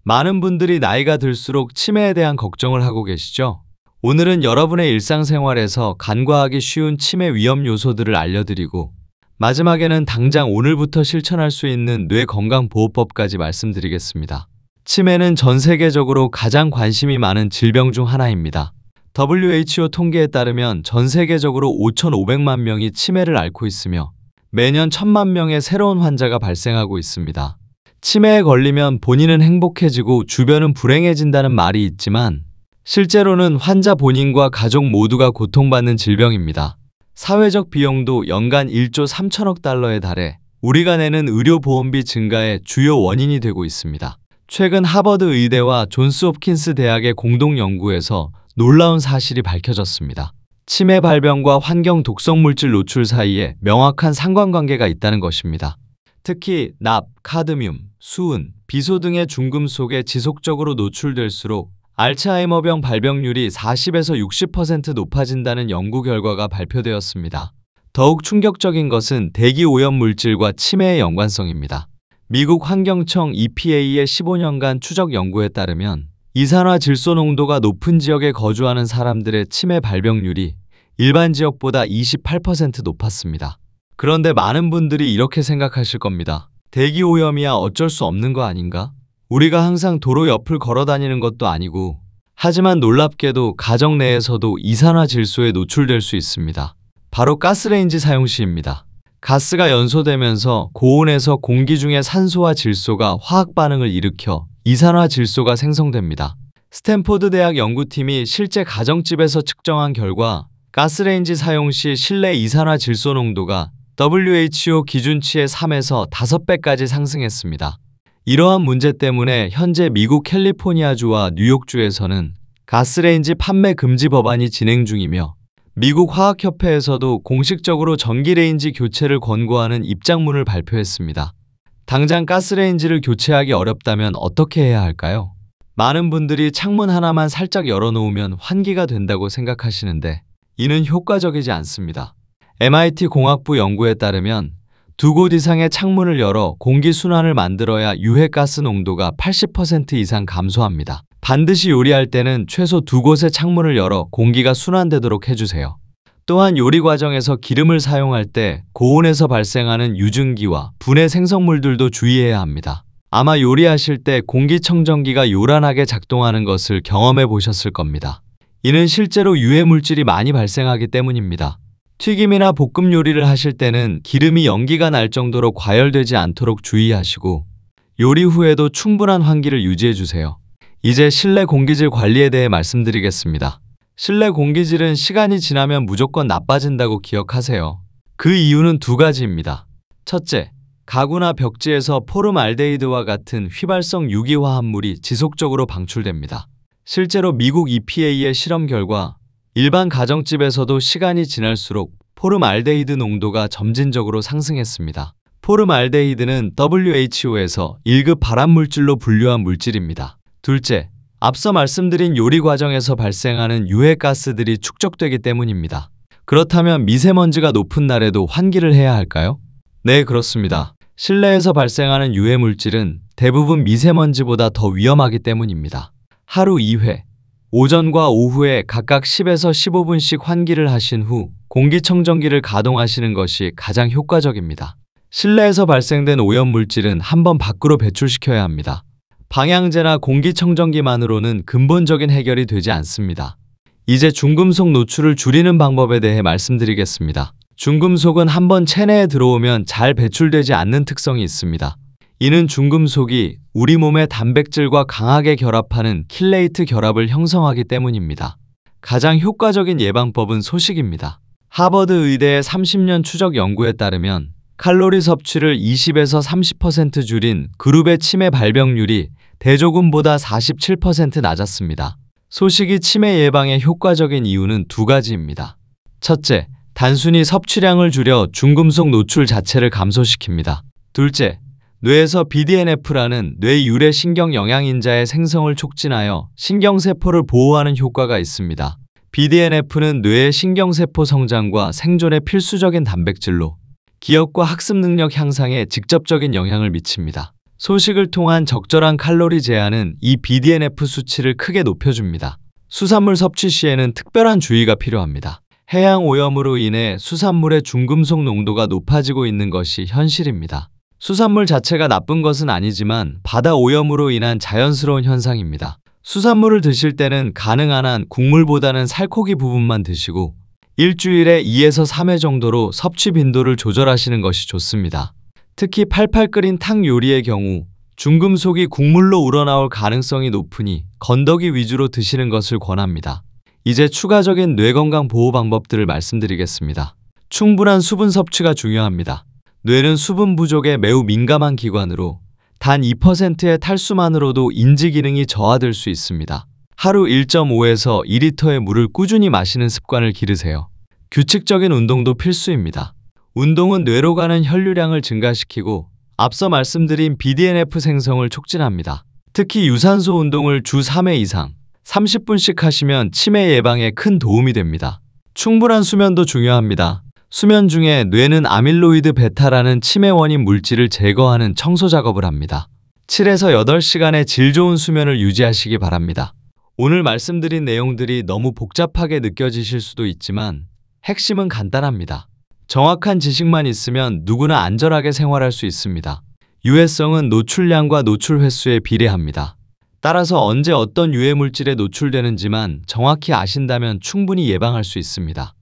많은 분들이 나이가 들수록 치매에 대한 걱정을 하고 계시죠? 오늘은 여러분의 일상생활에서 간과하기 쉬운 치매 위험 요소들을 알려드리고 마지막에는 당장 오늘부터 실천할 수 있는 뇌건강보호법까지 말씀드리겠습니다. 치매는 전 세계적으로 가장 관심이 많은 질병 중 하나입니다. WHO 통계에 따르면 전 세계적으로 5,500만 명이 치매를 앓고 있으며 매년 1,000만 명의 새로운 환자가 발생하고 있습니다. 치매에 걸리면 본인은 행복해지고 주변은 불행해진다는 말이 있지만 실제로는 환자 본인과 가족 모두가 고통받는 질병입니다. 사회적 비용도 연간 1조 3천억 달러에 달해 우리가 내는 의료보험비 증가의 주요 원인이 되고 있습니다. 최근 하버드 의대와 존스홉킨스 대학의 공동 연구에서 놀라운 사실이 밝혀졌습니다. 치매 발병과 환경 독성물질 노출 사이에 명확한 상관관계가 있다는 것입니다. 특히 납, 카드뮴, 수은, 비소 등의 중금속에 지속적으로 노출될수록 알츠하이머병 발병률이 40에서 60% 높아진다는 연구 결과가 발표되었습니다. 더욱 충격적인 것은 대기 오염 물질과 치매의 연관성입니다. 미국 환경청 EPA의 15년간 추적 연구에 따르면 이산화질소 농도가 높은 지역에 거주하는 사람들의 치매 발병률이 일반 지역보다 28% 높았습니다. 그런데 많은 분들이 이렇게 생각하실 겁니다. 대기 오염이야 어쩔 수 없는 거 아닌가? 우리가 항상 도로 옆을 걸어 다니는 것도 아니고. 하지만 놀랍게도 가정 내에서도 이산화질소에 노출될 수 있습니다. 바로 가스레인지 사용 시입니다. 가스가 연소되면서 고온에서 공기 중의 산소와 질소가 화학 반응을 일으켜 이산화질소가 생성됩니다. 스탠포드 대학 연구팀이 실제 가정집에서 측정한 결과 가스레인지 사용 시 실내 이산화질소 농도가 WHO 기준치의 3에서 5배까지 상승했습니다. 이러한 문제 때문에 현재 미국 캘리포니아주와 뉴욕주에서는 가스레인지 판매 금지 법안이 진행 중이며 미국 화학협회에서도 공식적으로 전기레인지 교체를 권고하는 입장문을 발표했습니다. 당장 가스레인지를 교체하기 어렵다면 어떻게 해야 할까요? 많은 분들이 창문 하나만 살짝 열어놓으면 환기가 된다고 생각하시는데 이는 효과적이지 않습니다. MIT 공학부 연구에 따르면 2곳 이상의 창문을 열어 공기순환을 만들어야 유해가스 농도가 80% 이상 감소합니다. 반드시 요리할 때는 최소 2곳의 창문을 열어 공기가 순환되도록 해주세요. 또한 요리 과정에서 기름을 사용할 때 고온에서 발생하는 유증기와 분해 생성물들도 주의해야 합니다. 아마 요리하실 때 공기청정기가 요란하게 작동하는 것을 경험해 보셨을 겁니다. 이는 실제로 유해물질이 많이 발생하기 때문입니다. 튀김이나 볶음 요리를 하실 때는 기름이 연기가 날 정도로 과열되지 않도록 주의하시고 요리 후에도 충분한 환기를 유지해주세요. 이제 실내 공기질 관리에 대해 말씀드리겠습니다. 실내 공기질은 시간이 지나면 무조건 나빠진다고 기억하세요. 그 이유는 2가지입니다. 첫째, 가구나 벽지에서 포름알데히드와 같은 휘발성 유기화합물이 지속적으로 방출됩니다. 실제로 미국 EPA의 실험 결과 일반 가정집에서도 시간이 지날수록 포름알데히드 농도가 점진적으로 상승했습니다. 포름알데히드는 WHO에서 1급 발암물질로 분류한 물질입니다. 둘째, 앞서 말씀드린 요리 과정에서 발생하는 유해가스들이 축적되기 때문입니다. 그렇다면 미세먼지가 높은 날에도 환기를 해야 할까요? 네, 그렇습니다. 실내에서 발생하는 유해물질은 대부분 미세먼지보다 더 위험하기 때문입니다. 하루 2회, 오전과 오후에 각각 10에서 15분씩 환기를 하신 후 공기청정기를 가동하시는 것이 가장 효과적입니다. 실내에서 발생된 오염물질은 한번 밖으로 배출시켜야 합니다. 방향제나 공기청정기만으로는 근본적인 해결이 되지 않습니다. 이제 중금속 노출을 줄이는 방법에 대해 말씀드리겠습니다. 중금속은 한번 체내에 들어오면 잘 배출되지 않는 특성이 있습니다. 이는 중금속이 우리 몸의 단백질과 강하게 결합하는 킬레이트 결합을 형성하기 때문입니다. 가장 효과적인 예방법은 소식입니다. 하버드 의대의 30년 추적 연구에 따르면 칼로리 섭취를 20에서 30% 줄인 그룹의 치매 발병률이 대조군보다 47% 낮았습니다. 소식이 치매 예방에 효과적인 이유는 2가지입니다. 첫째, 단순히 섭취량을 줄여 중금속 노출 자체를 감소시킵니다. 둘째, 뇌에서 BDNF라는 뇌유래 신경 영양인자의 생성을 촉진하여 신경세포를 보호하는 효과가 있습니다. BDNF는 뇌의 신경세포 성장과 생존에 필수적인 단백질로 기억과 학습 능력 향상에 직접적인 영향을 미칩니다. 소식을 통한 적절한 칼로리 제한은 이 BDNF 수치를 크게 높여줍니다. 수산물 섭취 시에는 특별한 주의가 필요합니다. 해양 오염으로 인해 수산물의 중금속 농도가 높아지고 있는 것이 현실입니다. 수산물 자체가 나쁜 것은 아니지만 바다 오염으로 인한 자연스러운 현상입니다. 수산물을 드실 때는 가능한 한 국물보다는 살코기 부분만 드시고 일주일에 2에서 3회 정도로 섭취 빈도를 조절하시는 것이 좋습니다. 특히 팔팔 끓인 탕 요리의 경우 중금속이 국물로 우러나올 가능성이 높으니 건더기 위주로 드시는 것을 권합니다. 이제 추가적인 뇌건강 보호 방법들을 말씀드리겠습니다. 충분한 수분 섭취가 중요합니다. 뇌는 수분 부족에 매우 민감한 기관으로 단 2%의 탈수만으로도 인지 기능이 저하될 수 있습니다. 하루 1.5에서 2리터의 물을 꾸준히 마시는 습관을 기르세요. 규칙적인 운동도 필수입니다. 운동은 뇌로 가는 혈류량을 증가시키고 앞서 말씀드린 BDNF 생성을 촉진합니다. 특히 유산소 운동을 주 3회 이상 30분씩 하시면 치매 예방에 큰 도움이 됩니다. 충분한 수면도 중요합니다. 수면 중에 뇌는 아밀로이드 베타라는 치매 원인 물질을 제거하는 청소 작업을 합니다. 7에서 8시간의 질 좋은 수면을 유지하시기 바랍니다. 오늘 말씀드린 내용들이 너무 복잡하게 느껴지실 수도 있지만 핵심은 간단합니다. 정확한 지식만 있으면 누구나 안전하게 생활할 수 있습니다. 유해성은 노출량과 노출 횟수에 비례합니다. 따라서 언제 어떤 유해 물질에 노출되는지만 정확히 아신다면 충분히 예방할 수 있습니다.